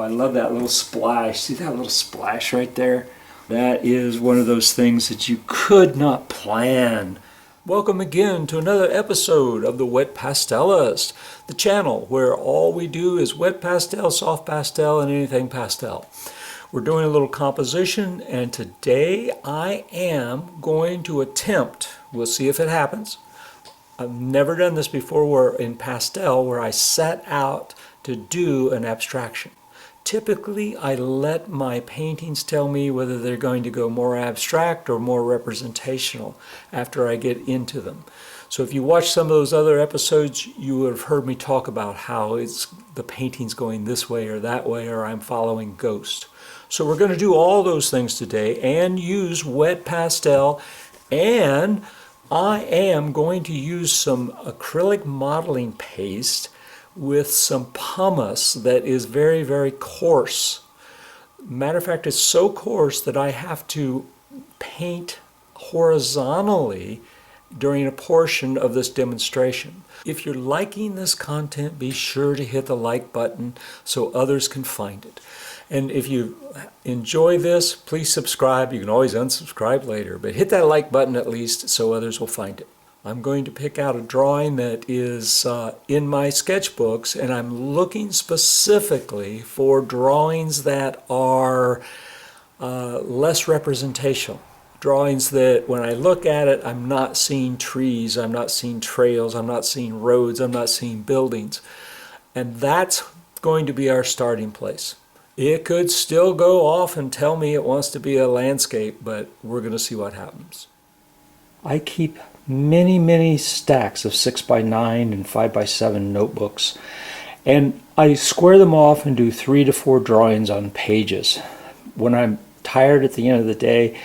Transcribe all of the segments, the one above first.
I love that little splash. See that little splash right there? That is one of those things that you could not plan. Welcome again to another episode of the Wet Pastelist, the channel where all we do is wet pastel, soft pastel, and anything pastel. We're doing a little composition, and today I am going to attempt, we'll see if it happens. I've never done this before in pastel where I set out to do an abstraction. Typically, I let my paintings tell me whether they're going to go more abstract or more representational after I get into them. So if you watch some of those other episodes, you would have heard me talk about how the painting's going this way or that way, or I'm following ghost. So we're going to do all those things today and use wet pastel, and I am going to use some acrylic modeling paste with some pumice that is very, very coarse. Matter of fact, it's so coarse that I have to paint horizontally during a portion of this demonstration. If you're liking this content, be sure to hit the like button so others can find it. And if you enjoy this, please subscribe. You can always unsubscribe later, but hit that like button at least so others will find it. I'm going to pick out a drawing that is in my sketchbooks, and I'm looking specifically for drawings that are less representational. Drawings that when I look at it, I'm not seeing trees, I'm not seeing trails, I'm not seeing roads, I'm not seeing buildings. And that's going to be our starting place. It could still go off and tell me it wants to be a landscape, but we're going to see what happens. I keep many stacks of 6x9 and 5x7 notebooks, and I square them off and do 3 to 4 drawings on pages when I'm tired at the end of the day.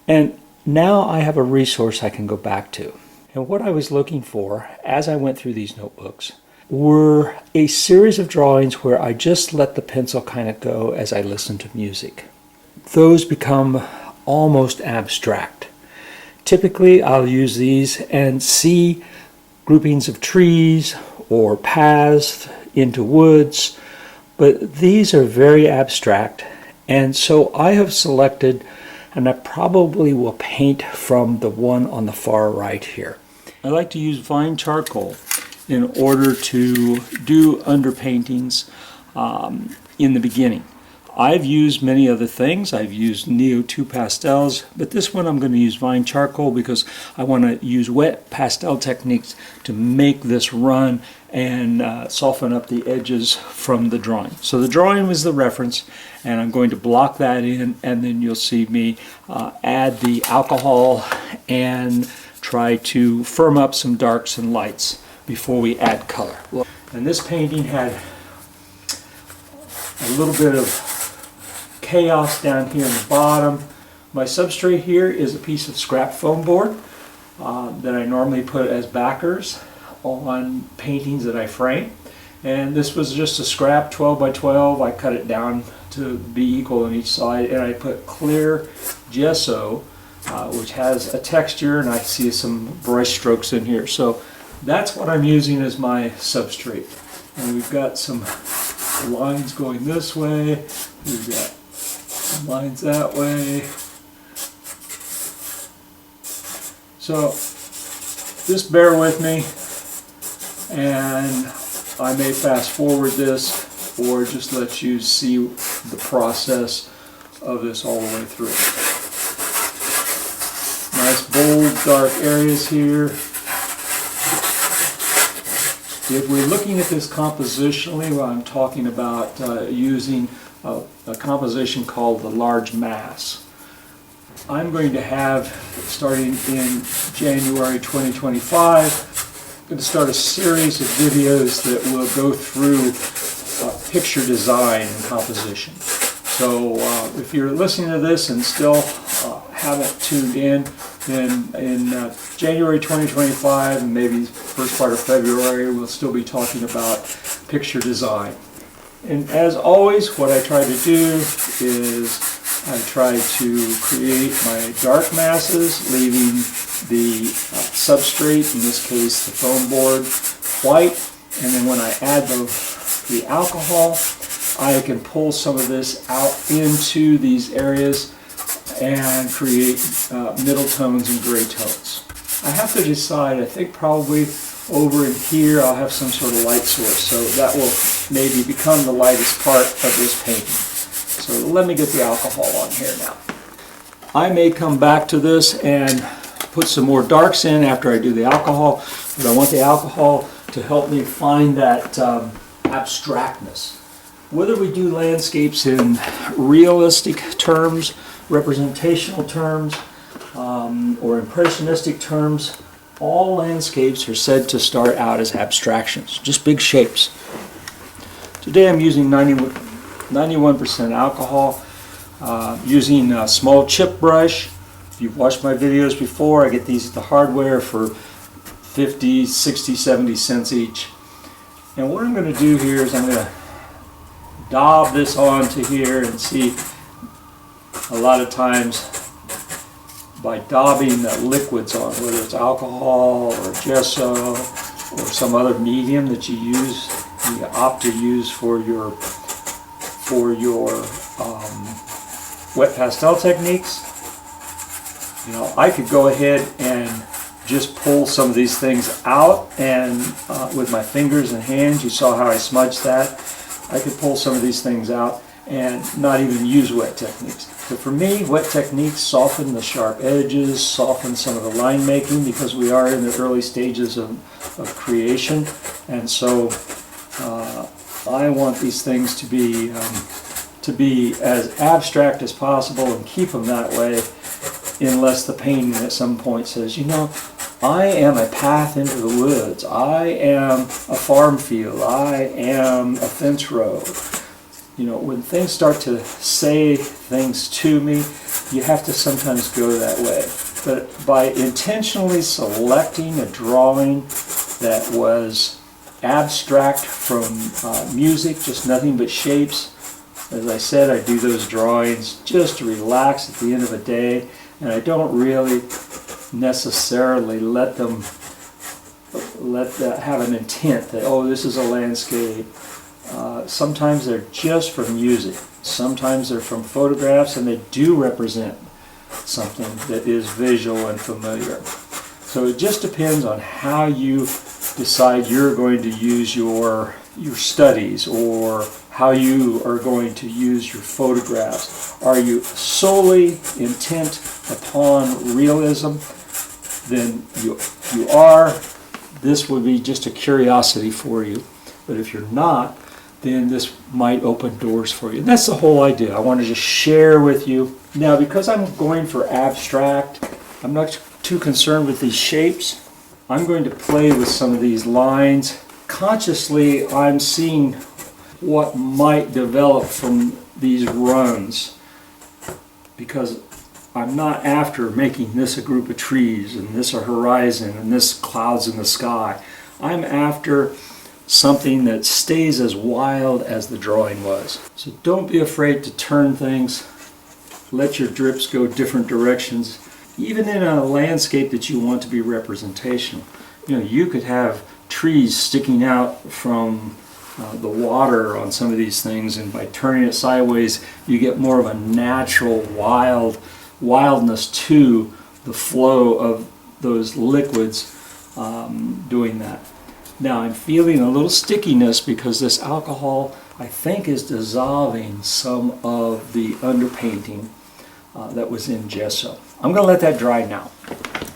And now I have a resource I can go back to. And what I was looking for as I went through these notebooks were a series of drawings where I just let the pencil kind of go as I listen to music. Those become almost abstract. Typically, I'll use these and see groupings of trees or paths into woods, but these are very abstract, and so I have selected, and I probably will paint from the one on the far right here. I like to use fine charcoal in order to do underpaintings in the beginning. I've used many other things. I've used Neo 2 pastels, but this one I'm going to use fine charcoal because I want to use wet pastel techniques to make this run and soften up the edges from the drawing. So the drawing was the reference, and I'm going to block that in, and then you'll see me add the alcohol and try to firm up some darks and lights before we add color. And this painting had a little bit of chaos down here in the bottom. My substrate here is a piece of scrap foam board that I normally put as backers on paintings that I frame. And this was just a scrap 12 by 12. I cut it down to be equal on each side, and I put clear gesso, which has a texture, and I see some brush strokes in here. So that's what I'm using as my substrate. And we've got some lines going this way. We've got lines that way. So just bear with me, and I may fast forward this or just let you see the process of this all the way through. Nice bold dark areas here. If we're looking at this compositionally, well, I'm talking about using a composition called the large mass. I'm going to have, starting in January 2025, I'm going to start a series of videos that will go through picture design and composition. So if you're listening to this and still haven't tuned in, then in January 2025 and maybe first part of February, we'll still be talking about picture design. And as always, what I try to do is I try to create my dark masses, leaving the substrate, in this case the foam board, white, and then when I add the alcohol, I can pull some of this out into these areas and create middle tones and gray tones. I have to decide, I think probably over in here I'll have some sort of light source, so that will maybe become the lightest part of this painting. So let me get the alcohol on here now. I may come back to this and put some more darks in after I do the alcohol, but I want the alcohol to help me find that abstractness. Whether we do landscapes in realistic terms, representational terms, or impressionistic terms, all landscapes are said to start out as abstractions, just big shapes. Today I'm using 91% alcohol, using a small chip brush. If you've watched my videos before, I get these at the hardware for 50, 60, 70 cents each. And what I'm going to do here is I'm going to daub this onto here and see, a lot of times by daubing the liquids on, whether it's alcohol or gesso or some other medium that you use, you opt to use for your wet pastel techniques. You know, I could go ahead and just pull some of these things out, and with my fingers and hands, you saw how I smudged that. I could pull some of these things out and not even use wet techniques. But for me, wet techniques soften the sharp edges, soften some of the line making, because we are in the early stages of creation. And so I want these things to be as abstract as possible and keep them that way, unless the painting at some point says, you know, I am a path into the woods, I am a farm field, I am a fence row. You know, when things start to say things to me, you have to sometimes go that way. But by intentionally selecting a drawing that was abstract from music, just nothing but shapes, as I said, I do those drawings just to relax at the end of a day, and I don't really necessarily let that have an intent that, oh, this is a landscape. Sometimes they're just from music. Sometimes they're from photographs, and they do represent something that is visual and familiar. So it just depends on how you decide you're going to use your studies, or how you are going to use your photographs. Are you solely intent upon realism? Then you are. This would be just a curiosity for you. But if you're not, then this might open doors for you. And that's the whole idea. I want to just share with you. Now, because I'm going for abstract, I'm not too concerned with these shapes. I'm going to play with some of these lines. Consciously, I'm seeing what might develop from these runs, because I'm not after making this a group of trees and this a horizon and this clouds in the sky. I'm after something that stays as wild as the drawing was. So don't be afraid to turn things. Let your drips go different directions. Even in a landscape that you want to be representational. You know, you could have trees sticking out from the water on some of these things, and by turning it sideways you get more of a natural wildness to the flow of those liquids doing that. Now I'm feeling a little stickiness because this alcohol, I think, is dissolving some of the underpainting that was in gesso. I'm going to let that dry now.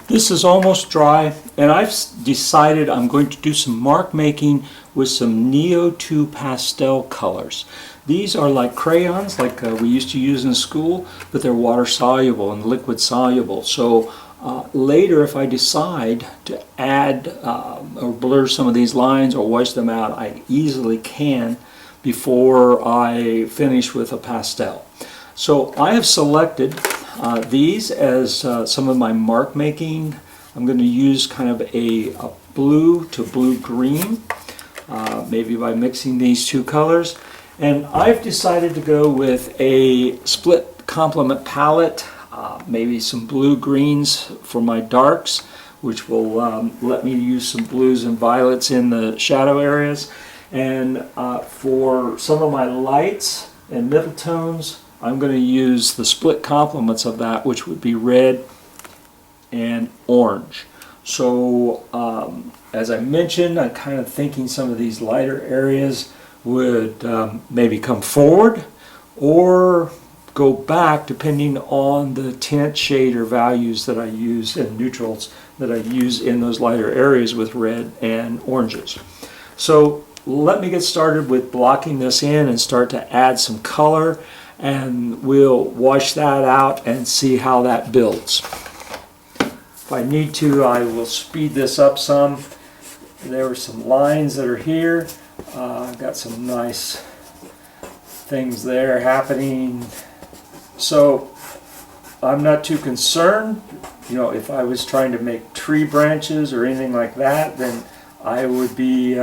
This is almost dry, and I've decided I'm going to do some mark making with some Neo 2 pastel colors. These are like crayons, like we used to use in school, but they're water soluble and liquid soluble. So later, if I decide to add or blur some of these lines or wash them out, I easily can before I finish with a pastel. So I have selected these as some of my mark making. I'm going to use kind of a blue to blue-green, maybe by mixing these two colors. And I've decided to go with a split complement palette, maybe some blue-greens for my darks, which will let me use some blues and violets in the shadow areas. And for some of my lights and middle tones, I'm going to use the split complements of that, which would be red and orange. So as I mentioned, I'm kind of thinking some of these lighter areas would maybe come forward or go back depending on the tint, shade, or values that I use and neutrals that I use in those lighter areas with red and oranges. So let me get started with blocking this in and start to add some color, and we'll wash that out and see how that builds. If I need to, I will speed this up some. There are some lines that are here. I've got some nice things there happening. So I'm not too concerned. You know, if I was trying to make tree branches or anything like that, then I would be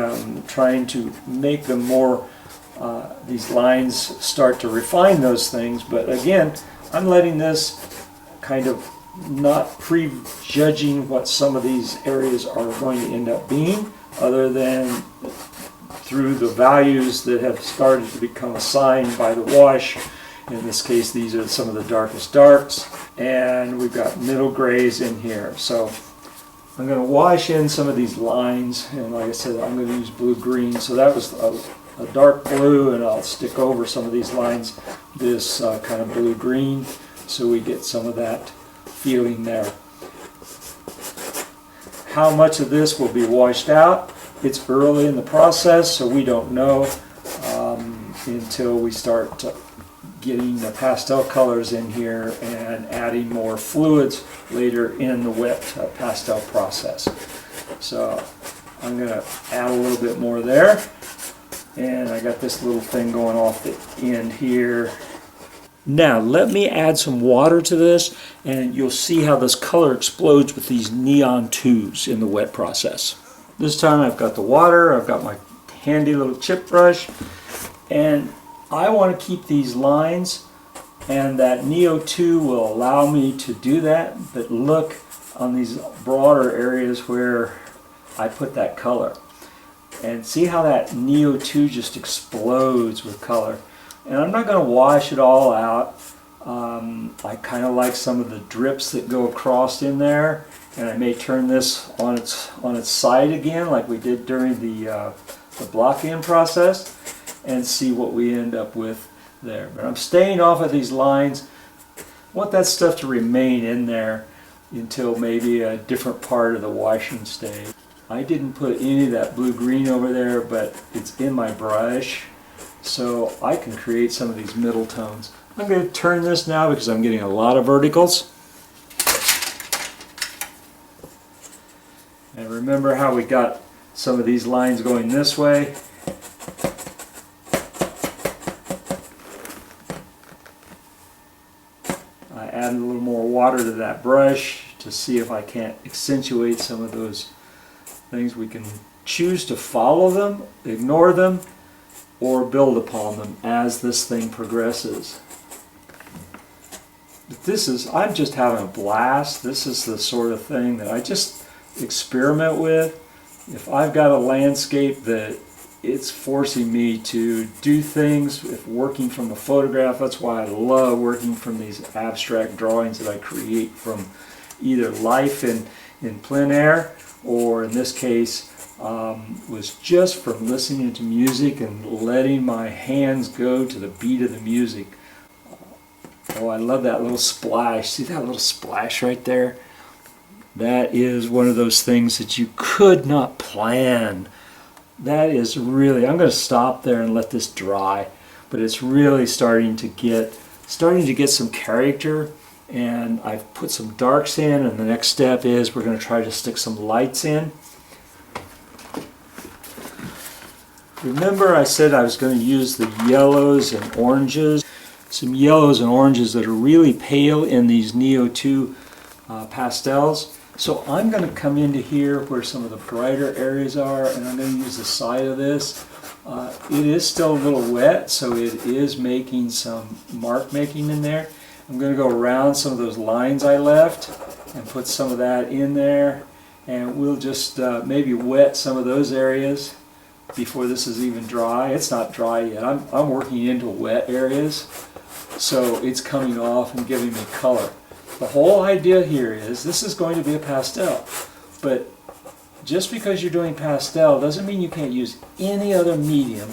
trying to make them more, these lines start to refine those things. But again, I'm letting this kind of not prejudging what some of these areas are going to end up being, other than through the values that have started to become assigned by the wash. In this case, these are some of the darkest darks, and we've got middle grays in here. So I'm going to wash in some of these lines, and like I said, I'm going to use blue-green. So that was a dark blue, and I'll stick over some of these lines this kind of blue-green, so we get some of that feeling there. How much of this will be washed out? It's early in the process, so we don't know until we start getting the pastel colors in here and adding more fluids later in the wet pastel process. So I'm going to add a little bit more there, and I got this little thing going off the end here. Now let me add some water to this, and you'll see how this color explodes with these neon 2s in the wet process. This time I've got the water, I've got my handy little chip brush, and I want to keep these lines, and that Neo 2 will allow me to do that. But look on these broader areas where I put that color, and see how that Neo 2 just explodes with color. And I'm not going to wash it all out. I kind of like some of the drips that go across in there, and I may turn this on its side again like we did during the block-in process, and see what we end up with there. But I'm staying off of these lines. I want that stuff to remain in there until maybe a different part of the washing stage. I didn't put any of that blue-green over there, but it's in my brush, so I can create some of these middle tones. I'm going to turn this now because I'm getting a lot of verticals. And remember how we got some of these lines going this way? I add a little more water to that brush to see if I can't accentuate some of those things. We can choose to follow them, ignore them, or build upon them as this thing progresses. But this is, I'm just having a blast. This is the sort of thing that I just experiment with. If I've got a landscape that it's forcing me to do things, if working from a photograph, that's why I love working from these abstract drawings that I create from either life in plein air, or in this case was just from listening to music and letting my hands go to the beat of the music. Oh, I love that little splash. See that little splash right there? That is one of those things that you could not plan. That is really, I'm going to stop there and let this dry, but it's really starting to get some character, and I've put some darks in, and the next step is we're going to try to stick some lights in. Remember I said I was going to use the yellows and oranges. Some yellows and oranges that are really pale in these Neo 2 pastels. So I'm going to come into here where some of the brighter areas are, and I'm going to use the side of this. It is still a little wet, so it is making some mark making in there. I'm going to go around some of those lines I left and put some of that in there, and we'll just maybe wet some of those areas before this is even dry. It's not dry yet. I'm working into wet areas, so it's coming off and giving me color. The whole idea here is this is going to be a pastel, but just because you're doing pastel doesn't mean you can't use any other medium.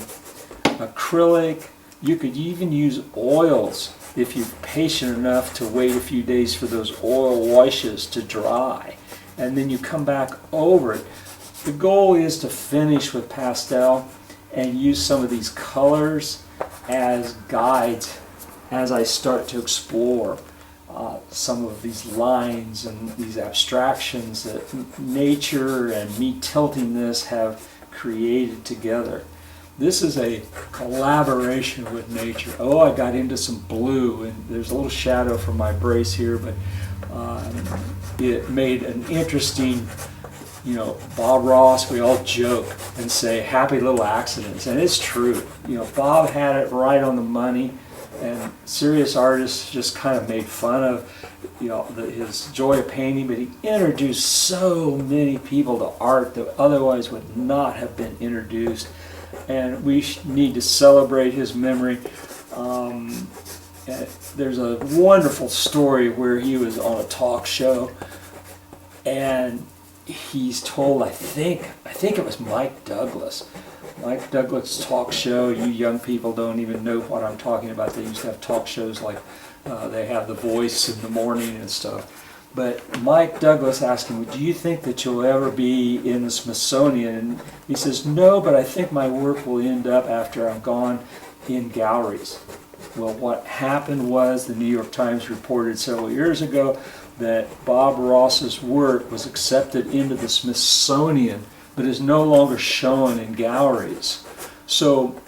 Acrylic, you could even use oils if you're patient enough to wait a few days for those oil washes to dry, and then you come back over it. The goal is to finish with pastel and use some of these colors as guides as I start to explore some of these lines and these abstractions that nature and me tilting this have created together. This is a collaboration with nature. Oh, I got into some blue, and there's a little shadow from my brace here, but it made an interesting, you know, Bob Ross, we all joke and say happy little accidents, and it's true. You know, Bob had it right on the money, and serious artists just kind of made fun of, you know, his joy of painting, but he introduced so many people to art that otherwise would not have been introduced, and we need to celebrate his memory. There's a wonderful story where he was on a talk show, and he's told, I think it was Mike Douglas talk show. You young people don't even know what I'm talking about. They used to have talk shows like they have The Voice in the morning and stuff. But Mike Douglas asked him, do you think that you'll ever be in the Smithsonian? And he says, no, but I think my work will end up after I'm gone in galleries. Well, what happened was the New York Times reported several years ago that Bob Ross's work was accepted into the Smithsonian, but is no longer shown in galleries. So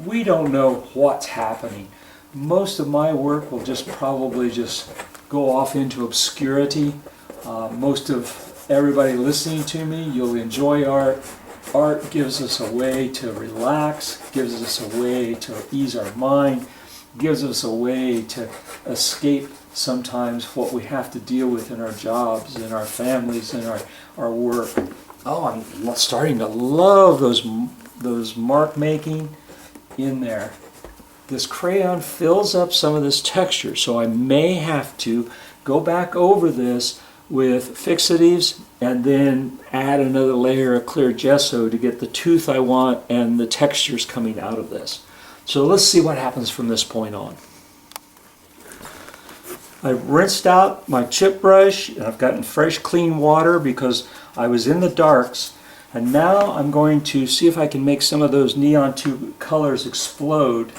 we don't know what's happening. Most of my work will probably just go off into obscurity. Most of everybody listening to me, you'll enjoy art. Art gives us a way to relax, gives us a way to ease our mind, gives us a way to escape sometimes what we have to deal with in our jobs, in our families, in our work. Oh, I'm starting to love those mark making in there. This crayon fills up some of this texture, so I may have to go back over this with fixatives and then add another layer of clear gesso to get the tooth I want and the textures coming out of this. So let's see what happens from this point on. I rinsed out my chip brush, and I've gotten fresh clean water because I was in the darks, and now I'm going to see if I can make some of those neon tube colors explode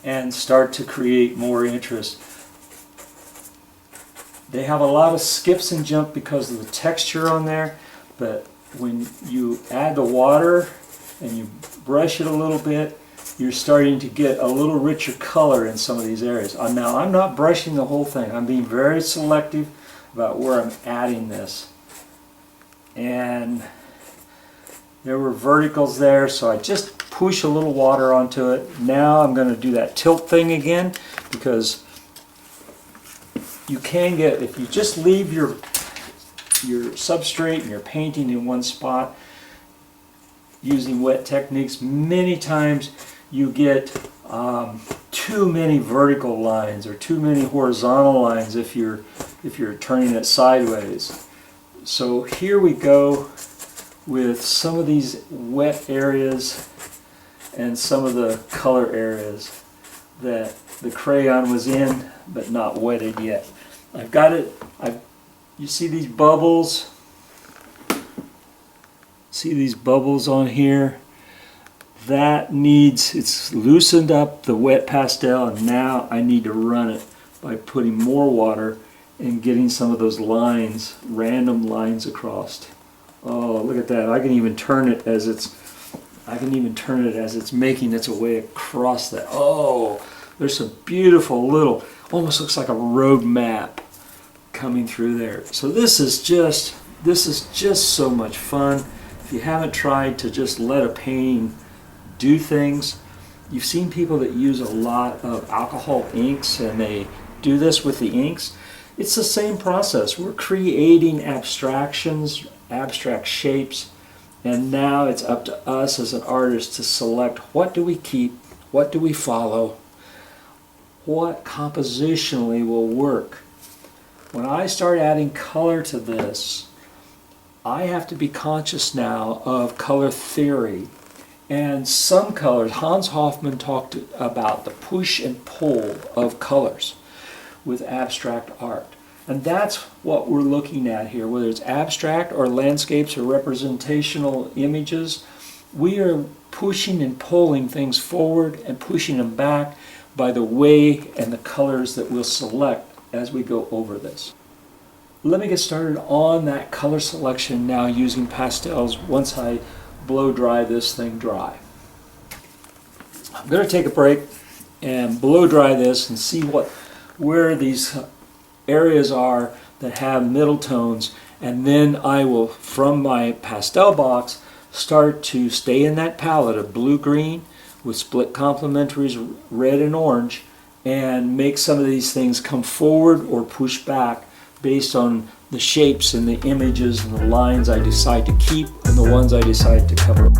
and start to create more interest. They have a lot of skips and jump because of the texture on there, but when you add the water and you brush it a little bit, you're starting to get a little richer color in some of these areas. Now, I'm not brushing the whole thing. I'm being very selective about where I'm adding this. And there were verticals there, so I just push a little water onto it. Now I'm going to do that tilt thing again, because you can get, if you just leave your substrate and your painting in one spot using wet techniques, many times you get too many vertical lines or too many horizontal lines if you're turning it sideways. So here we go with some of these wet areas and some of the color areas that the crayon was in but not wetted yet. I've got it. You see these bubbles? See these bubbles on here? It's loosened up the wet pastel, and now I need to run it by putting more water and getting some of those lines, random lines across. Oh, look at that. I can even turn it as it's making its way across that. Oh, there's some beautiful little, almost looks like a road map coming through there. So this is just so much fun. If you haven't tried to just let a painting do things, you've seen people that use a lot of alcohol inks and they do this with the inks. It's the same process. We're creating abstractions, abstract shapes, And now it's up to us as an artist to select what do we keep, what do we follow, what compositionally will work. When I start adding color to this, I have to be conscious now of color theory. And some colors, Hans Hofmann talked about the push and pull of colors with abstract art. And that's what we're looking at here, whether it's abstract or landscapes or representational images. We are pushing and pulling things forward and pushing them back by the way and the colors that we'll select as we go over this. Let me get started on that color selection now using pastels once I blow dry this thing dry. I'm going to take a break and blow dry this and see where these areas are that have middle tones, and then I will, from my pastel box, start to stay in that palette of blue-green with split complementaries red and orange, and make some of these things come forward or push back based on the shapes and the images and the lines I decide to keep and the ones I decide to cover.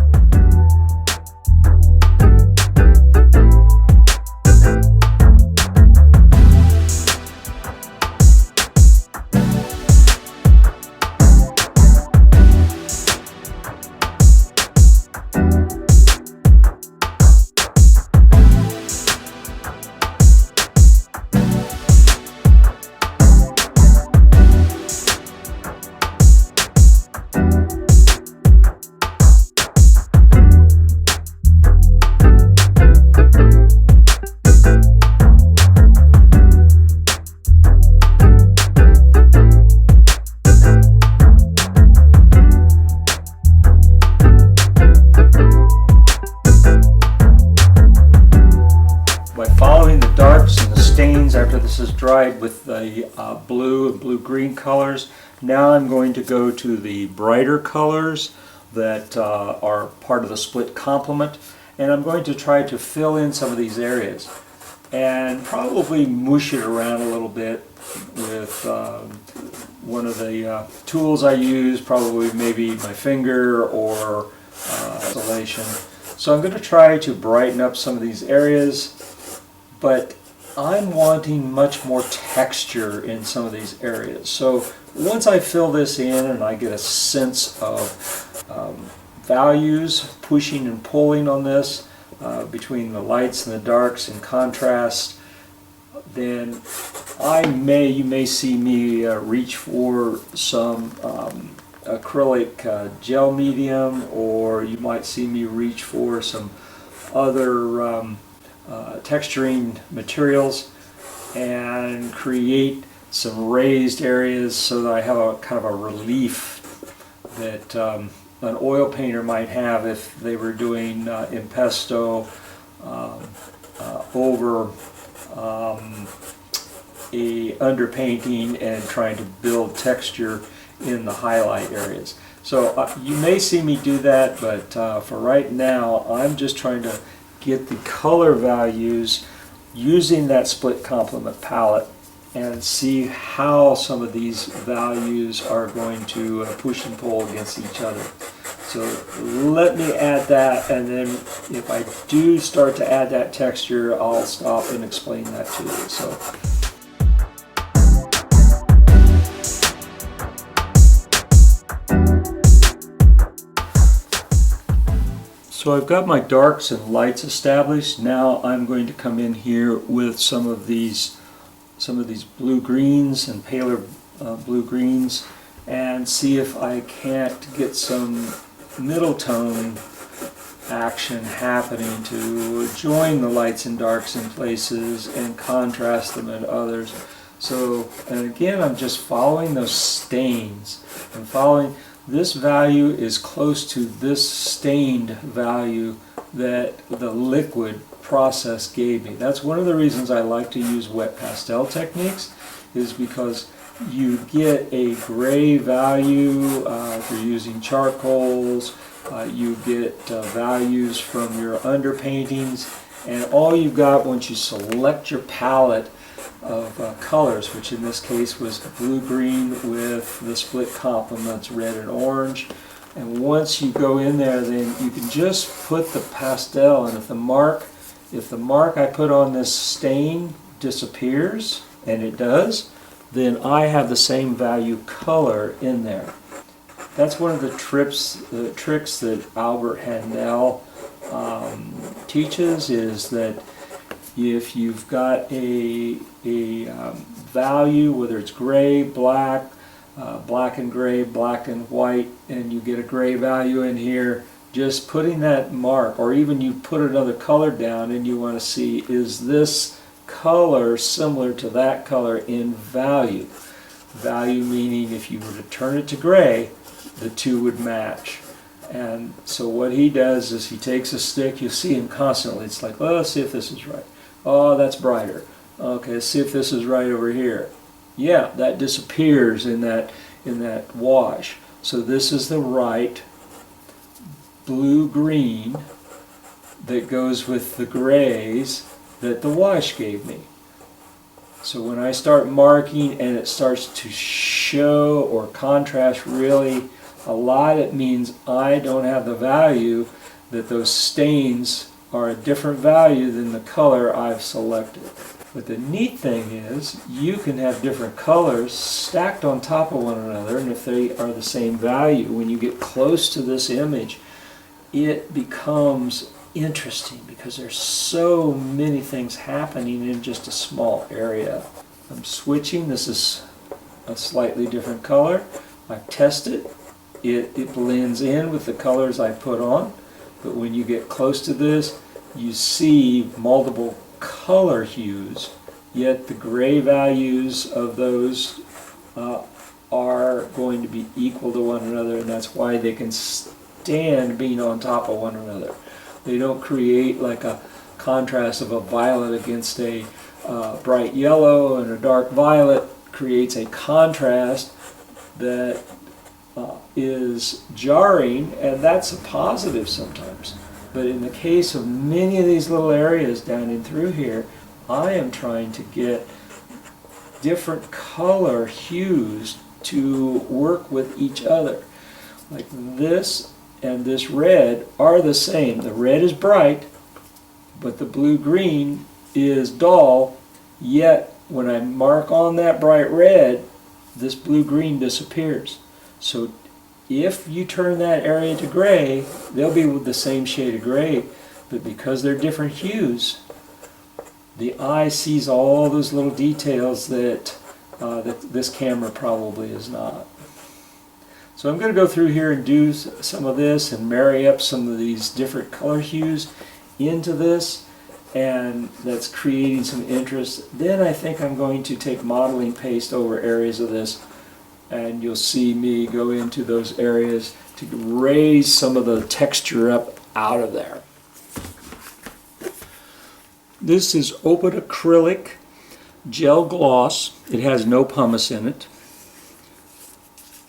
After this is dried with the blue and blue-green colors, now I'm going to go to the brighter colors that are part of the split complement, and I'm going to try to fill in some of these areas and probably mush it around a little bit with one of the tools I use, probably maybe my finger or isolation. So I'm going to try to brighten up some of these areas, but I'm wanting much more texture in some of these areas. So once I fill this in and I get a sense of values, pushing and pulling on this between the lights and the darks and contrast, then you may see me reach for some acrylic gel medium, or you might see me reach for some other texturing materials and create some raised areas so that I have a kind of a relief that an oil painter might have if they were doing impasto over a underpainting and trying to build texture in the highlight areas. So you may see me do that, but for right now I'm just trying to get the color values using that split complement palette and see how some of these values are going to push and pull against each other. So let me add that, and then if I do start to add that texture, I'll stop and explain that to you. So I've got my darks and lights established. Now I'm going to come in here with some of these blue greens and paler blue greens and see if I can't get some middle tone action happening to join the lights and darks in places and contrast them in others. So, and again, I'm just following those stains. I'm following. This value is close to this stained value that the liquid process gave me. That's one of the reasons I like to use wet pastel techniques, is because you get a gray value if you're using charcoals, you get values from your underpaintings, and all you've got once you select your palette of colors, which in this case was blue-green with the split complements red and orange, And once you go in there, then you can just put the pastel, and if the mark I put on this stain disappears, and it does, then I have the same value color in there. That's one of the tricks that Albert Handel teaches, is that if you've got a value, whether it's gray, black, black and gray, black and white, and you get a gray value in here, just putting that mark, or even you put another color down and you want to see, is this color similar to that color in value? Value meaning if you were to turn it to gray, the two would match. And so what he does is he takes a stick, you see him constantly, it's like, well, let's see if this is right. Oh, that's brighter. Okay, let's see if this is right over here. Yeah, that disappears in that wash. So this is the right blue-green that goes with the grays that the wash gave me. So when I start marking and it starts to show or contrast really a lot, it means I don't have the value, that those stains are a different value than the color I've selected. But the neat thing is you can have different colors stacked on top of one another, and if they are the same value, when you get close to this image, it becomes interesting because there's so many things happening in just a small area. I'm switching. This is a slightly different color. I've tested. It blends in with the colors I put on, but when you get close to this, you see multiple color hues, yet the gray values of those are going to be equal to one another, and that's why they can stand being on top of one another. They don't create like a contrast of a violet against a bright yellow, and a dark violet creates a contrast that is jarring, and that's a positive sometimes. But in the case of many of these little areas down in through here, I am trying to get different color hues to work with each other. Like this and this red are the same. The red is bright, but the blue-green is dull, yet when I mark on that bright red, this blue-green disappears. So if you turn that area to gray, they'll be with the same shade of gray, but because they're different hues, the eye sees all those little details that, that this camera probably is not. So I'm going to go through here and do some of this and marry up some of these different color hues into this, and that's creating some interest. Then I think I'm going to take modeling paste over areas of this, and you'll see me go into those areas to raise some of the texture up out of there. This is open acrylic gel gloss. It has no pumice in it.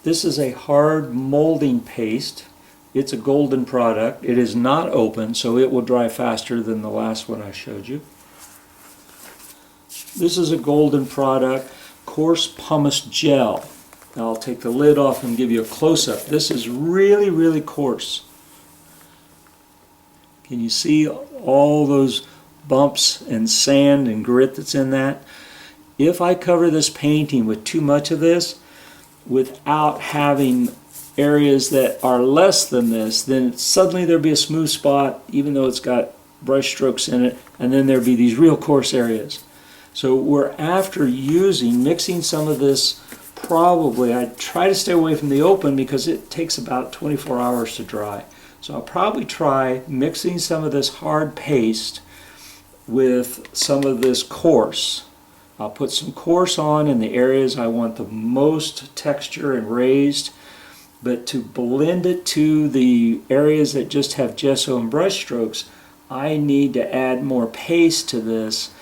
This is a hard molding paste. It's a golden product. It is not open, so it will dry faster than the last one I showed you. This is a golden product, coarse pumice gel. Now I'll take the lid off and give you a close-up. This is really, really coarse. Can you see all those bumps and sand and grit that's in that? If I cover this painting with too much of this, without having areas that are less than this, then suddenly there'll be a smooth spot, even though it's got brush strokes in it, and then there'll be these real coarse areas. So we're after mixing some of this. Probably, I try to stay away from the open because it takes about 24 hours to dry. So I'll probably try mixing some of this hard paste with some of this coarse. I'll put some coarse on in the areas I want the most texture and raised, but to blend it to the areas that just have gesso and brush strokes, I need to add more paste to this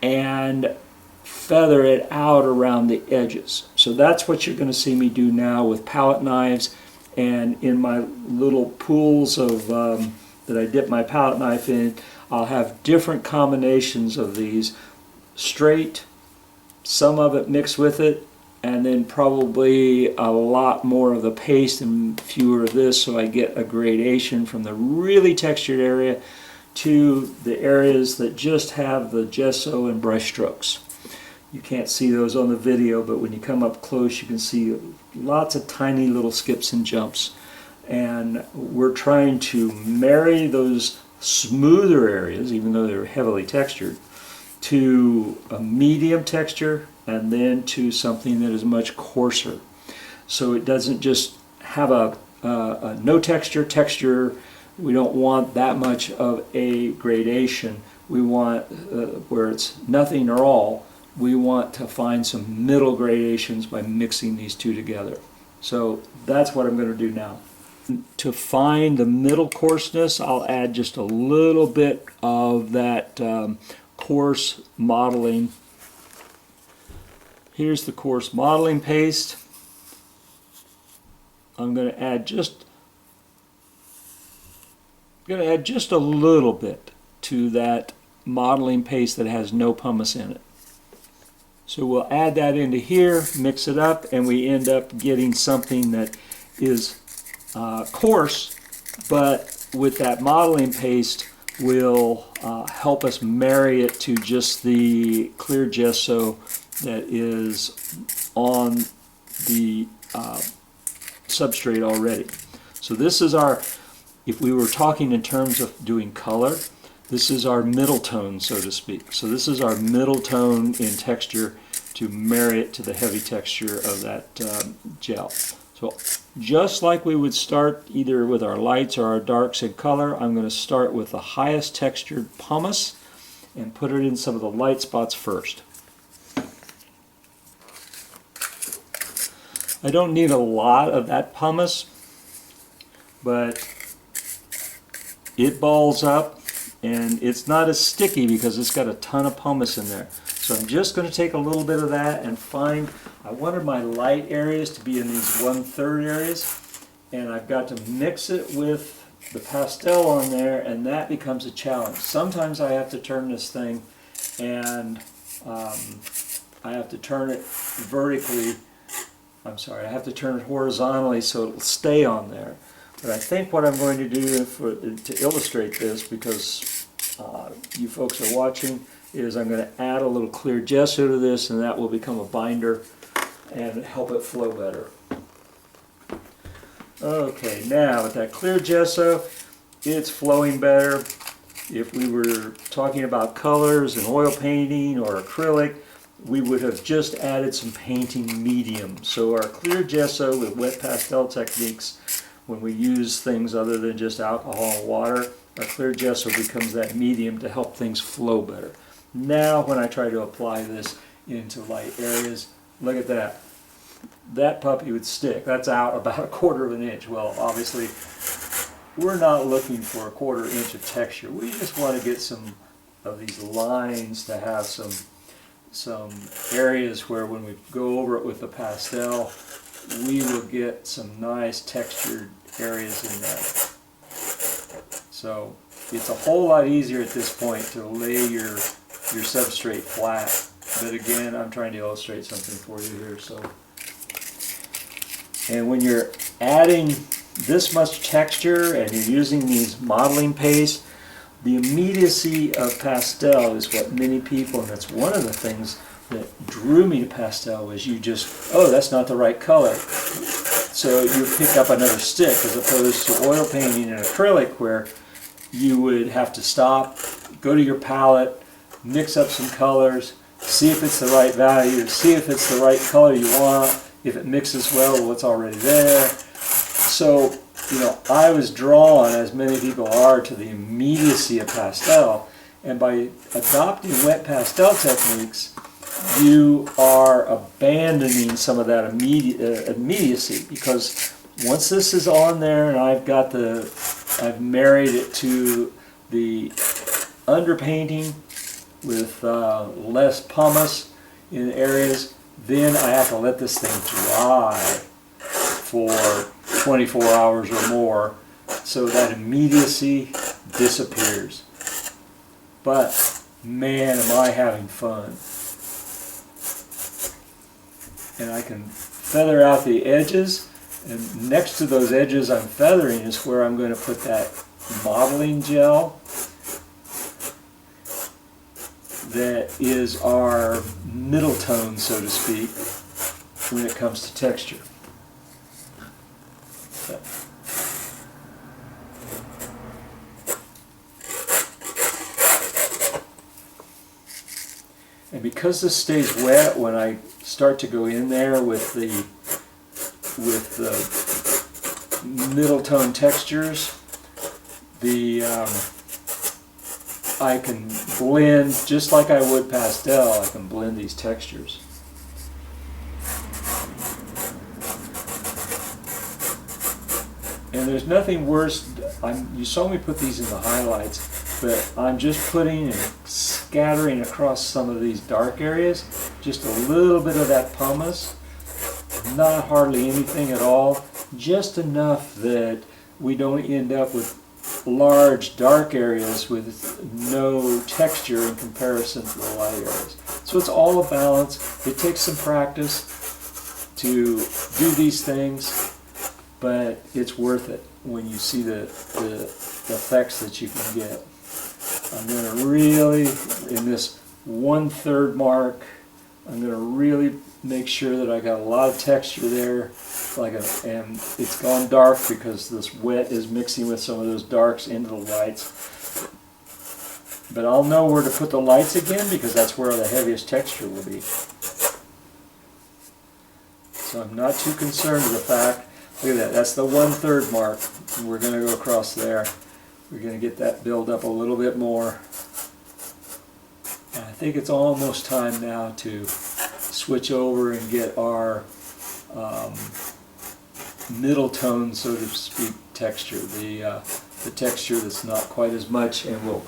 and feather it out around the edges. So that's what you're going to see me do now with palette knives, and in my little pools of that I dip my palette knife in, I'll have different combinations of these straight, some of it mixed with it, and then probably a lot more of the paste and fewer of this, so I get a gradation from the really textured area to the areas that just have the gesso and brush strokes. You can't see those on the video, but when you come up close you can see lots of tiny little skips and jumps. And we're trying to marry those smoother areas, even though they're heavily textured, to a medium texture and then to something that is much coarser. So it doesn't just have a no texture. We don't want that much of a gradation. We want where it's nothing or all. We want to find some middle gradations by mixing these two together. So that's what I'm going to do now. To find the middle coarseness, I'll add just a little bit of that coarse modeling. Here's the coarse modeling paste. I'm going to add just a little bit to that modeling paste that has no pumice in it. So we'll add that into here, mix it up, and we end up getting something that is coarse, but with that modeling paste will help us marry it to just the clear gesso that is on the substrate already. So this is our, if we were talking in terms of doing color, this is our middle tone, so to speak. So this is our middle tone in texture to marry it to the heavy texture of that gel. So just like we would start either with our lights or our darks in color, I'm going to start with the highest textured pumice and put it in some of the light spots first. I don't need a lot of that pumice, but it balls up and it's not as sticky because it's got a ton of pumice in there. So I'm just going to take a little bit of that and find, I wanted my light areas to be in these 1/3 areas, and I've got to mix it with the pastel on there, and that becomes a challenge. Sometimes I have to turn this thing and I have to turn it vertically, I have to turn it horizontally so it'll stay on there. But I think what I'm going to do to illustrate this, because you folks are watching, is I'm going to add a little clear gesso to this, and that will become a binder and help it flow better. Okay, now with that clear gesso, it's flowing better. If we were talking about colors and oil painting or acrylic, we would have just added some painting medium. So our clear gesso with wet pastel techniques, when we use things other than just alcohol and water, our clear gesso becomes that medium to help things flow better. Now when I try to apply this into light areas, look at that. That puppy would stick. That's out about 1/4 of an inch. Well, obviously, we're not looking for a 1/4 inch of texture. We just want to get some of these lines to have some areas where when we go over it with the pastel, we will get some nice textured areas in there. So it's a whole lot easier at this point to lay your substrate flat. But again, I'm trying to illustrate something for you here. So, and when you're adding this much texture and you're using these modeling pastes, the immediacy of pastel is what many people, and that's one of the things that drew me to pastel, was you just, oh, that's not the right color. So you pick up another stick, as opposed to oil painting and acrylic where you would have to stop, go to your palette, mix up some colors, see if it's the right value, see if it's the right color you want, if it mixes well with what's already there. So, you know, I was drawn, as many people are, to the immediacy of pastel, and by adopting wet pastel techniques, you are abandoning some of that immediacy, because once this is on there and I've married it to the underpainting with less pumice in areas, then I have to let this thing dry for 24 hours or more, so that immediacy disappears. But man, am I having fun. and I can feather out the edges, and next to those edges I'm feathering is where I'm going to put that modeling gel that is our middle tone, so to speak, when it comes to texture. So. And because this stays wet, when I start to go in there with the middle tone textures, I can blend just like I would pastel. I can blend these textures. And there's nothing worse. You saw me put these in the highlights, but I'm just putting and scattering across some of these dark areas, just a little bit of that pumice, not hardly anything at all, just enough that we don't end up with large dark areas with no texture in comparison to the light areas. So it's all a balance. It takes some practice to do these things, but it's worth it when you see the effects that you can get. I'm going to really, in this 1/3 mark, I'm going to really make sure that I got a lot of texture there, and it's gone dark because this wet is mixing with some of those darks into the lights. But I'll know where to put the lights again because that's where the heaviest texture will be. So I'm not too concerned with the fact, look at that, that's the 1/3 mark. And we're going to go across there. We're going to get that build up a little bit more. And I think it's almost time now to switch over and get our middle tone, so to speak, texture. The texture that's not quite as much, and we'll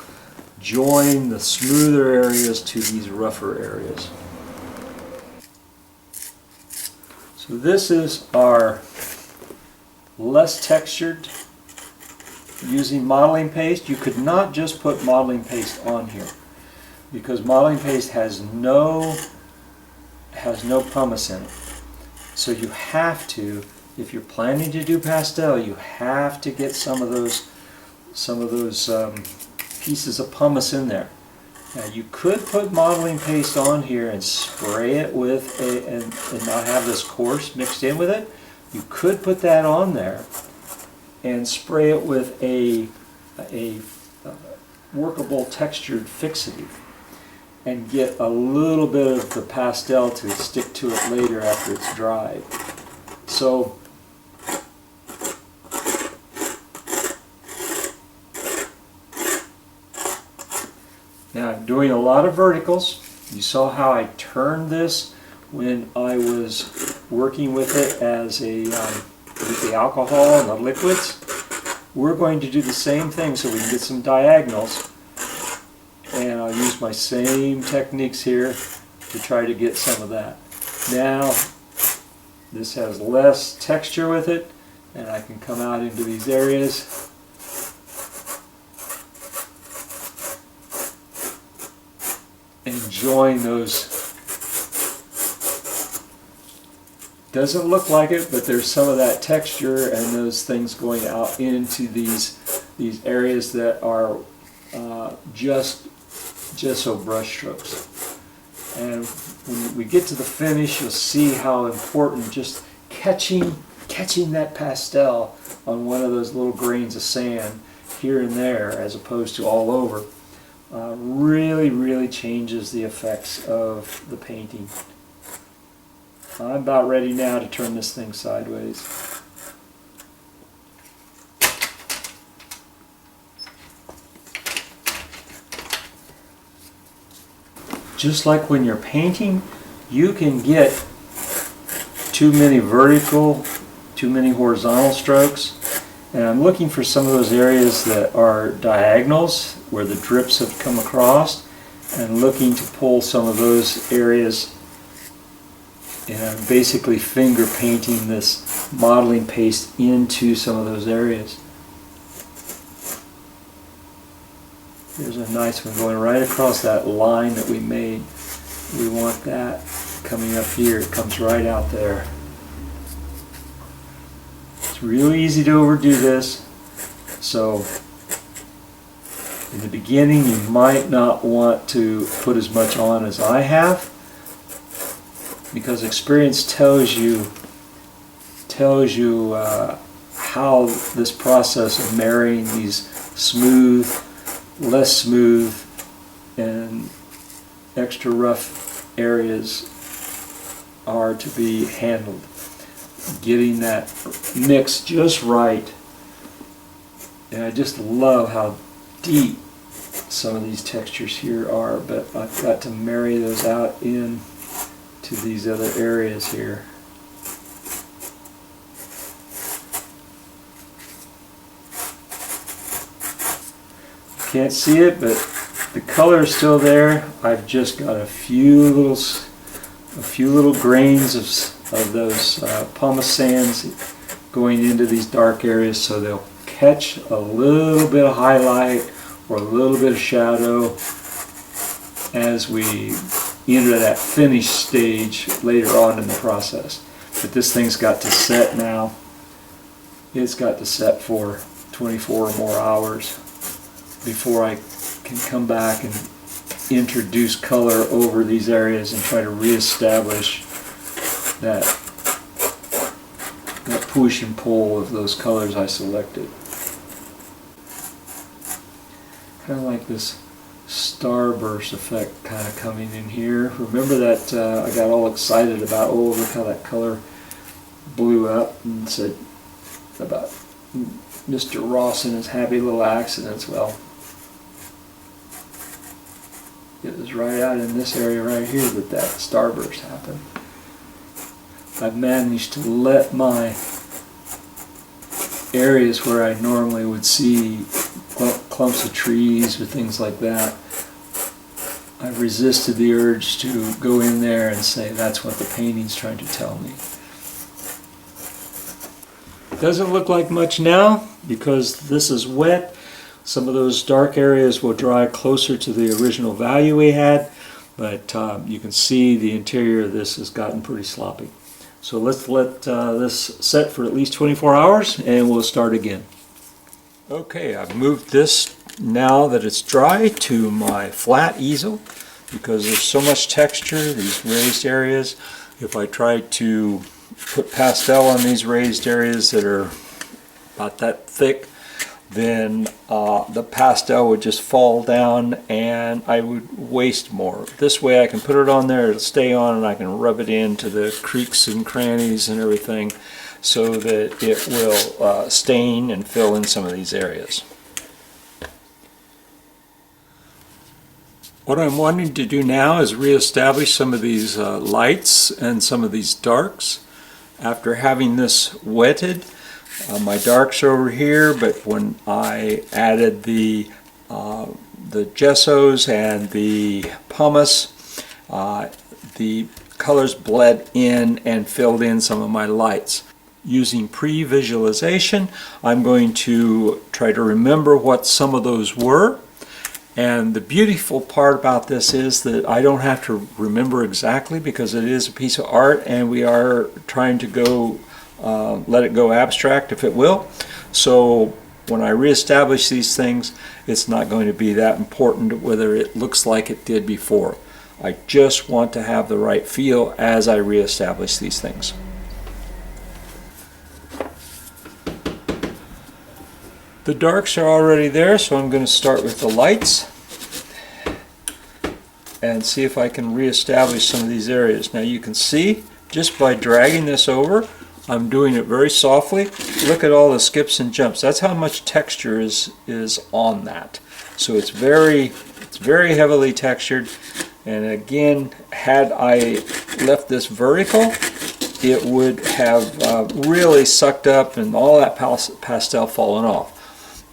join the smoother areas to these rougher areas. So this is our less textured using modeling paste. You could not just put modeling paste on here because modeling paste has no pumice in it. So you have to, if you're planning to do pastel, you have to get some of those pieces of pumice in there. Now you could put modeling paste on here and spray it with and not have this coarse mixed in with it. You could put that on there and spray it with a workable textured fixative and get a little bit of the pastel to stick to it later after it's dried. So now I'm doing a lot of verticals. You saw how I turned this when I was working with it as with the alcohol and the liquids. We're going to do the same thing so we can get some diagonals, and I'll use my same techniques here to try to get some of that. Now this has less texture with it, and I can come out into these areas and join those. Doesn't look like it, but there's some of that texture and those things going out into these areas that are just gesso brush strokes. And when we get to the finish, you'll see how important just catching that pastel on one of those little grains of sand here and there, as opposed to all over, really changes the effects of the painting. I'm about ready now to turn this thing sideways. Just like when you're painting, you can get too many vertical, too many horizontal strokes, and I'm looking for some of those areas that are diagonals where the drips have come across, and looking to pull some of those areas. And I'm basically finger painting this modeling paste into some of those areas. There's a nice one going right across that line that we made. We want that. coming up here. It comes right out there. It's really easy to overdo this. So in the beginning you might not want to put as much on as I have, because experience tells you how this process of marrying these smooth, less smooth, and extra rough areas are to be handled. Getting that mix just right. And I just love how deep some of these textures here are, but I've got to marry those out in to these other areas here. Can't see it, but the color is still there. I've just got a few little grains of those pumice sands going into these dark areas, so they'll catch a little bit of highlight or a little bit of shadow as we enter that finish stage later on in the process. But this thing's got to set now. It's got to set for 24 or more hours before I can come back and introduce color over these areas and try to reestablish that push and pull of those colors I selected. Kind of like this starburst effect kind of coming in here. Remember that I got all excited about, oh, look how that color blew up, and said about Mr. Ross and his happy little accidents. Well, it was right out in this area right here that starburst happened. I've managed to let my areas where I normally would see clumps of trees or things like that, I've resisted the urge to go in there and say that's what the painting's trying to tell me. Doesn't look like much now because this is wet. Some of those dark areas will dry closer to the original value we had, but you can see the interior of this has gotten pretty sloppy. So let's let this set for at least 24 hours and we'll start again. Okay, I've moved this, now that it's dry, to my flat easel because there's so much texture, these raised areas. If I try to put pastel on these raised areas that are about that thick, then the pastel would just fall down and I would waste more. This way I can put it on there, it'll stay on, and I can rub it into the creaks and crannies and everything so that it will stain and fill in some of these areas. What I'm wanting to do now is reestablish some of these lights and some of these darks. After having this wetted, my darks are over here, but when I added the gessos and the pumice, the colors bled in and filled in some of my lights. Using pre-visualization, I'm going to try to remember what some of those were. And the beautiful part about this is that I don't have to remember exactly, because it is a piece of art and we are trying to go let it go abstract, if it will. So when I reestablish these things, it's not going to be that important whether it looks like it did before. I just want to have the right feel as I reestablish these things. The darks are already there, so I'm going to start with the lights and see if I can reestablish some of these areas. Now you can see, just by dragging this over, I'm doing it very softly. Look at all the skips and jumps. That's how much texture is on that. So it's very heavily textured. And again, had I left this vertical, it would have really sucked up and all that pastel fallen off.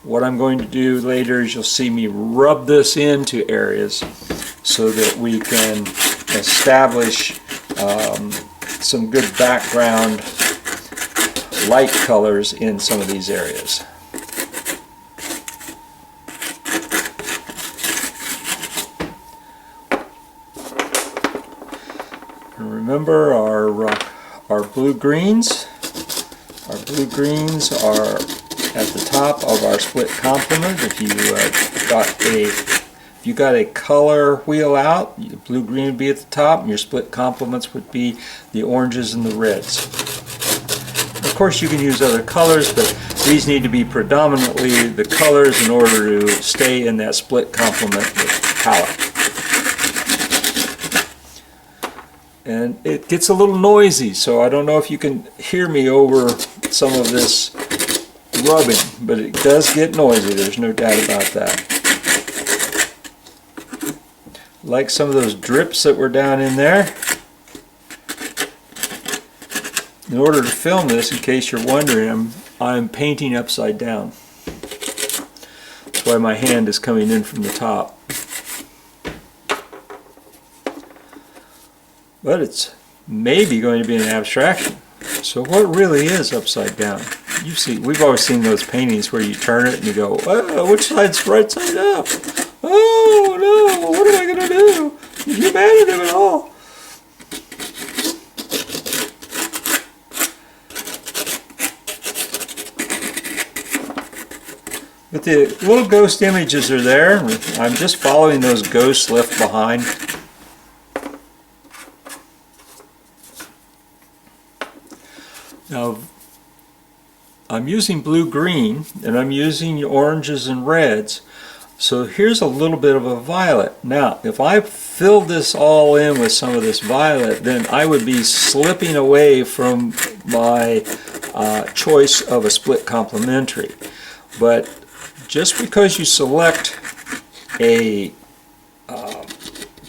What I'm going to do later is you'll see me rub this into areas so that we can establish some good background light colors in some of these areas. And remember our blue greens. Our blue greens are at the top of our split complement. If you got a color wheel out, the blue green would be at the top, and your split complements would be the oranges and the reds. Of course, you can use other colors, but these need to be predominantly the colors in order to stay in that split complement palette. And it gets a little noisy, so I don't know if you can hear me over some of this rubbing, but it does get noisy, there's no doubt about that. Like some of those drips that were down in there. In order to film this, in case you're wondering, I'm painting upside down. That's why my hand is coming in from the top. But it's maybe going to be an abstraction. So what really is upside down? You see, we've always seen those paintings where you turn it and you go, oh, which side's right side up? Oh no, what am I going to do? You're mad at him at all. But the little ghost images are there. I'm just following those ghosts left behind. Now, I'm using blue-green, and I'm using oranges and reds, so here's a little bit of a violet. Now, if I fill this all in with some of this violet, then I would be slipping away from my choice of a split complementary. But just because you select a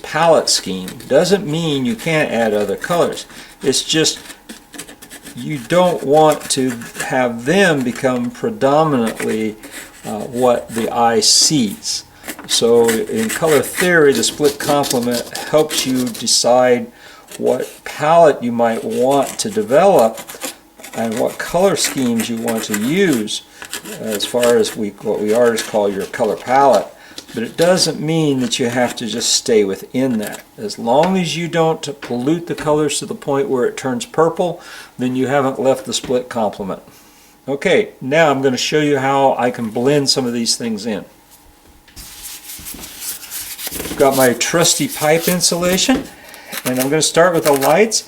palette scheme doesn't mean you can't add other colors. It's just you don't want to have them become predominantly what the eye sees. So in color theory, the split complement helps you decide what palette you might want to develop and what color schemes you want to use as far as what we artists call your color palette. But it doesn't mean that you have to just stay within that. As long as you don't pollute the colors to the point where it turns purple, then you haven't left the split complement. Okay, now I'm going to show you how I can blend some of these things in. I've got my trusty pipe insulation, and I'm going to start with the lights.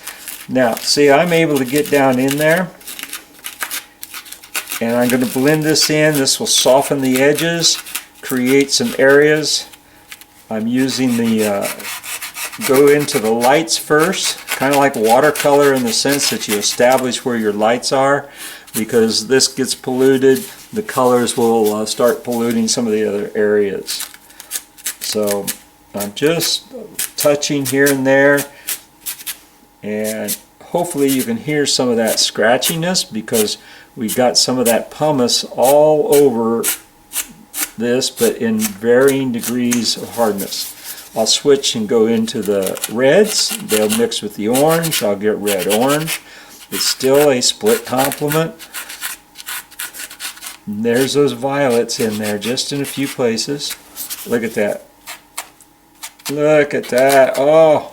Now, see, I'm able to get down in there, and I'm going to blend this in. This will soften the edges, create some areas. I'm using the go into the lights first, kind of like watercolor in the sense that you establish where your lights are, because this gets polluted, the colors will start polluting some of the other areas. So I'm just touching here and there, and hopefully you can hear some of that scratchiness because we've got some of that pumice all over this, but in varying degrees of hardness. I'll switch and go into the reds. They'll mix with the orange. I'll get red-orange. It's still a split complement. And there's those violets in there, just in a few places. Look at that. Look at that. Oh,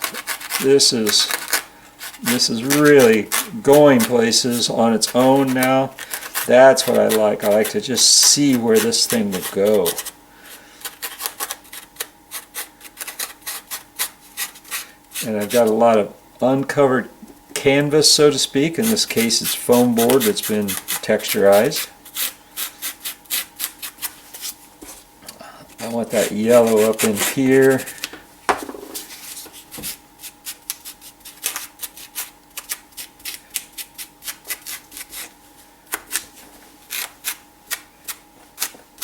this is really going places on its own now. That's what I like. I like to just see where this thing would go. And I've got a lot of uncovered canvas, so to speak. In this case, it's foam board that's been texturized. I want that yellow up in here.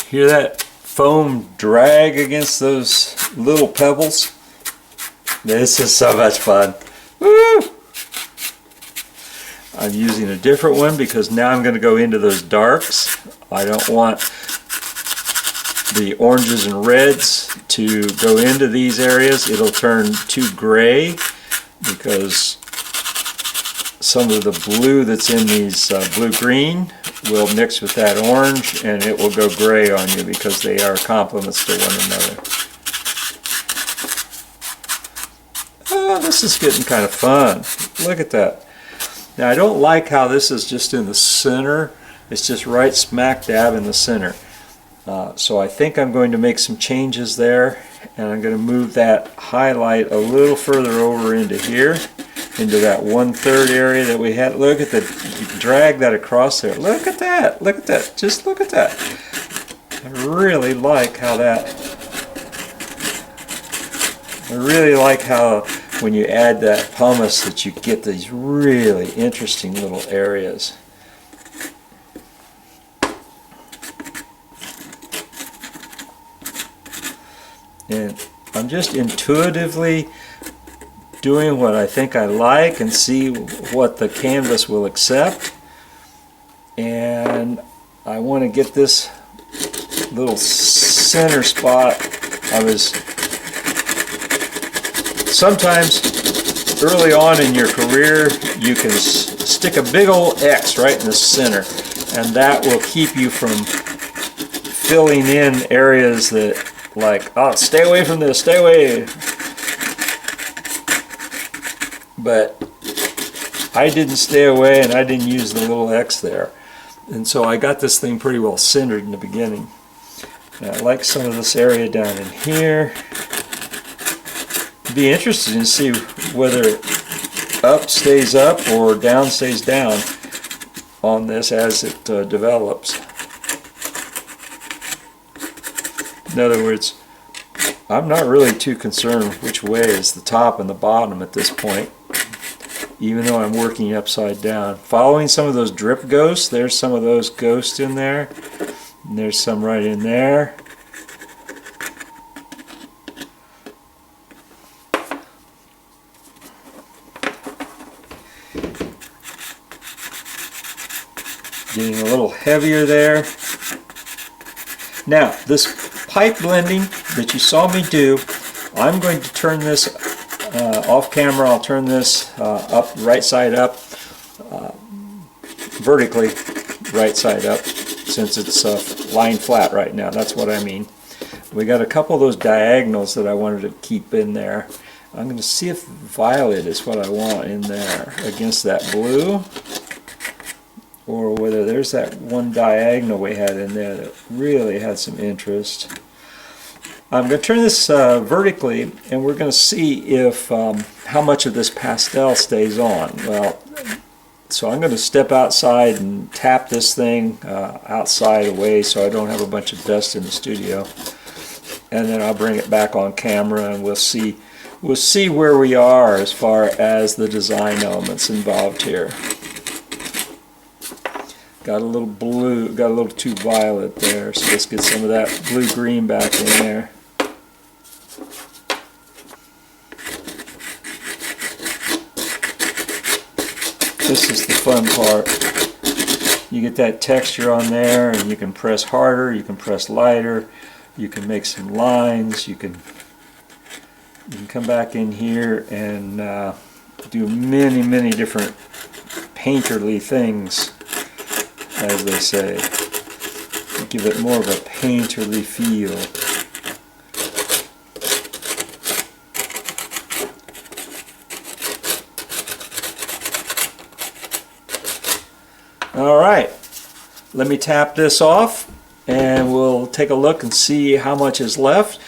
Hear that foam drag against those little pebbles? This is so much fun. Woo! I'm using a different one because now I'm going to go into those darks. I don't want the oranges and reds to go into these areas. It'll turn too gray because some of the blue that's in these blue-green will mix with that orange and it will go gray on you because they are complements to one another. Oh, this is getting kind of fun. Look at that. Now I don't like how this is just in the center. It's just right smack dab in the center. So I think I'm going to make some changes there, and I'm going to move that highlight a little further over into here, into that 1/3 area that we had. Look at the, you can drag that across there. Look at that, look at that, just look at that. I really like how when you add that pumice that you get these really interesting little areas. And I'm just intuitively doing what I think I like and see what the canvas will accept. And I want to get this little center spot. Sometimes early on in your career you can stick a big old X right in the center, and that will keep you from filling in areas that, like, oh, stay away from this, stay away. But I didn't stay away, and I didn't use the little X there. And so I got this thing pretty well centered in the beginning. And I like some of this area down in here. It'd be interesting to see whether up stays up or down stays down on this as it develops. In other words, I'm not really too concerned which way is the top and the bottom at this point, even though I'm working upside down. Following some of those drip ghosts, there's some of those ghosts in there, and there's some right in there. Getting a little heavier there. Now, this pipe blending that you saw me do, I'm going to turn this off camera. I'll turn this up, right side up, vertically right side up, since it's lying flat right now. That's what I mean. We got a couple of those diagonals that I wanted to keep in there. I'm going to see if violet is what I want in there against that blue, or whether there's that one diagonal we had in there that really had some interest. I'm going to turn this vertically, and we're going to see if how much of this pastel stays on. Well, so I'm going to step outside and tap this thing outside away so I don't have a bunch of dust in the studio, and then I'll bring it back on camera, and we'll see where we are as far as the design elements involved here. Got a little blue, got a little too violet there, so let's get some of that blue-green back in there. This is the fun part. You get that texture on there, and you can press harder, you can press lighter, you can make some lines, you can come back in here and do many different painterly things, as they say. Give it more of a painterly feel. Alright, let me tap this off, and we'll take a look and see how much is left.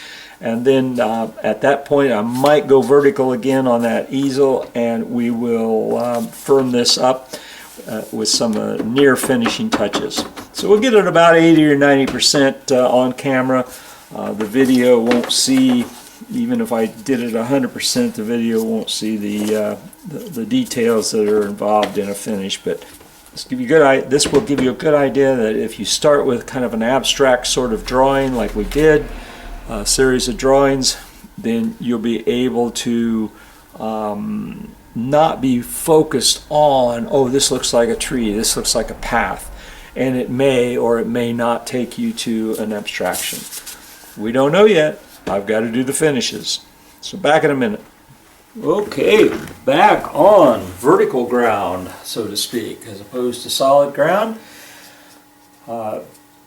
And then at that point I might go vertical again on that easel, and we will firm this up with some near finishing touches. So we'll get it about 80 or 90% on camera. The video won't see, even if I did it 100%, the video won't see the details that are involved in a finish. But this will give you a good idea that if you start with kind of an abstract sort of drawing like we did, a series of drawings, then you'll be able to not be focused on, oh, this looks like a tree, this looks like a path, and it may or it may not take you to an abstraction. We don't know yet. I've got to do the finishes. So back in a minute. Okay, back on vertical ground, so to speak, as opposed to solid ground.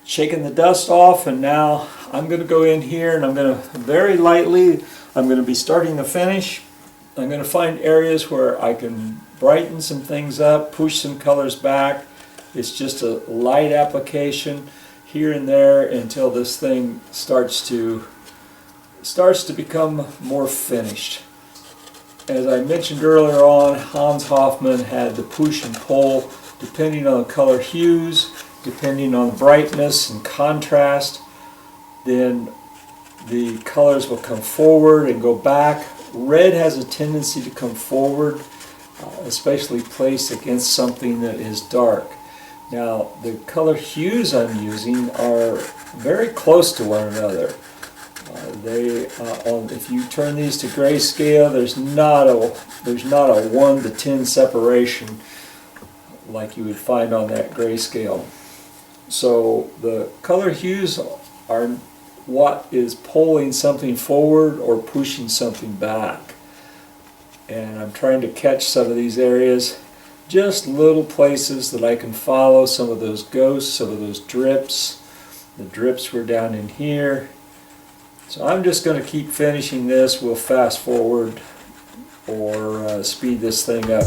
Shaking the dust off, and now I'm going to go in here and I'm going to very lightly, I'm going to be starting the finish, I'm going to find areas where I can brighten some things up, push some colors back. It's just a light application here and there until this thing starts to become more finished. As I mentioned earlier on, Hans Hofmann had the push and pull depending on the color hues, depending on brightness and contrast. Then the colors will come forward and go back. Red has a tendency to come forward, especially placed against something that is dark. Now, the color hues I'm using are very close to one another. If you turn these to grayscale, there's not a 1 to 10 separation like you would find on that grayscale. So the color hues are what is pulling something forward or pushing something back. And I'm trying to catch some of these areas, just little places that I can follow, some of those ghosts, some of those drips. The drips were down in here. So I'm just going to keep finishing this. We'll fast forward or speed this thing up.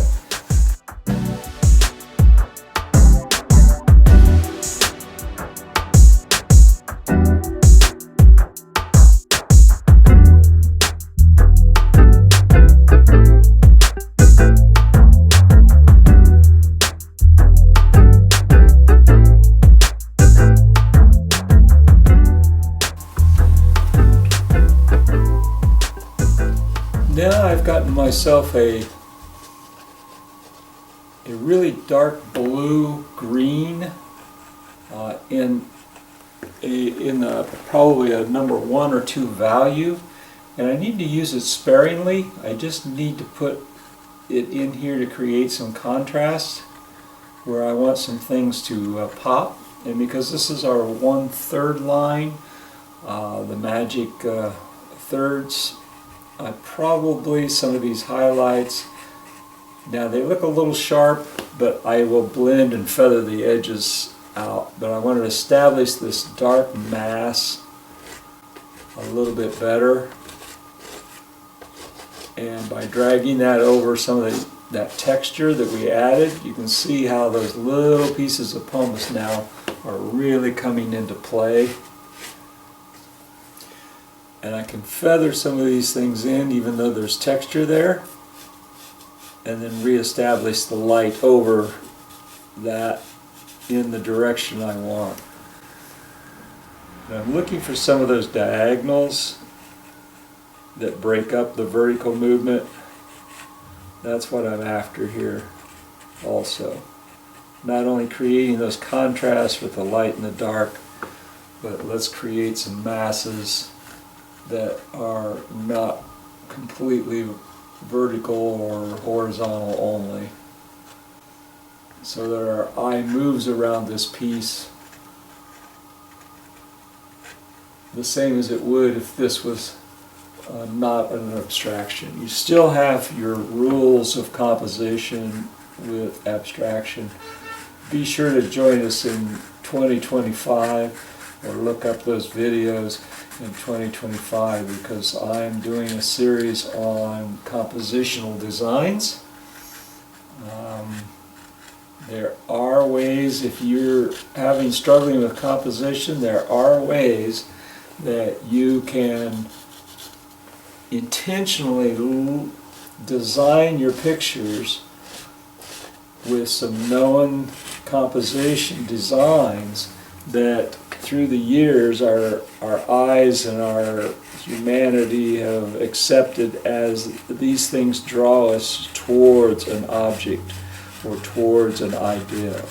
Now I've gotten myself a really dark blue green in probably a number 1 or 2 value, and I need to use it sparingly. I just need to put it in here to create some contrast where I want some things to pop. And because this is our 1/3 line, the magic thirds, probably some of these highlights, now they look a little sharp, but I will blend and feather the edges out. But I want to establish this dark mass a little bit better, and by dragging that over some of that texture that we added, you can see how those little pieces of pumice now are really coming into play. And I can feather some of these things in even though there's texture there, and then reestablish the light over that in the direction I want. And I'm looking for some of those diagonals that break up the vertical movement. That's what I'm after here also. Not only creating those contrasts with the light and the dark, but let's create some masses that are not completely vertical or horizontal only, so that our eye moves around this piece the same as it would if this was not an abstraction. You still have your rules of composition with abstraction. Be sure to join us in 2025 or look up those videos in 2025, because I'm doing a series on compositional designs. There are ways, if you're struggling with composition, there are ways that you can intentionally design your pictures with some known composition designs that through the years our eyes and our humanity have accepted as these things draw us towards an object or towards an idea.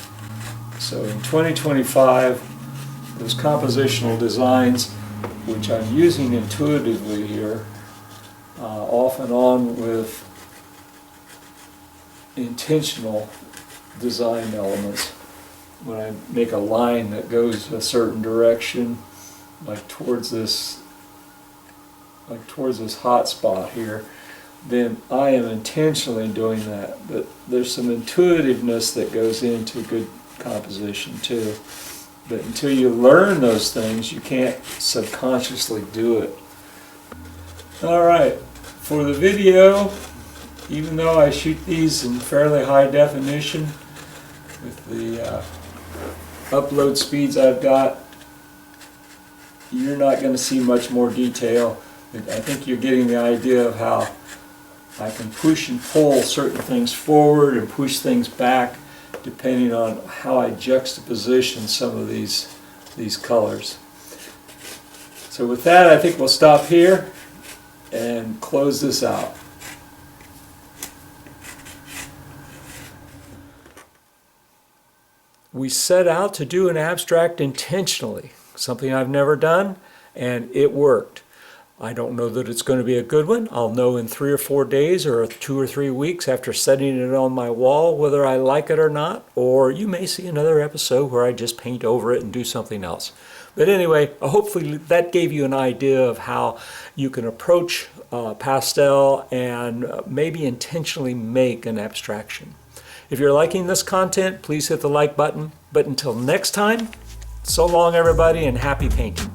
So in 2025, those compositional designs, which I'm using intuitively here, off and on with intentional design elements. When I make a line that goes a certain direction, like towards this hot spot here, then I am intentionally doing that. But there's some intuitiveness that goes into good composition too. But until you learn those things, you can't subconsciously do it. All right, for the video, even though I shoot these in fairly high definition with the upload speeds I've got, you're not going to see much more detail. I think you're getting the idea of how I can push and pull certain things forward and push things back depending on how I juxtaposition some of these colors. So with that, I think we'll stop here and close this out. We set out to do an abstract intentionally, something I've never done, and it worked. I don't know that it's going to be a good one. I'll know in 3 or 4 days or 2 or 3 weeks after setting it on my wall whether I like it or not, or you may see another episode where I just paint over it and do something else. But anyway, hopefully that gave you an idea of how you can approach pastel and maybe intentionally make an abstraction. If you're liking this content, please hit the like button. But until next time, so long everybody and happy painting.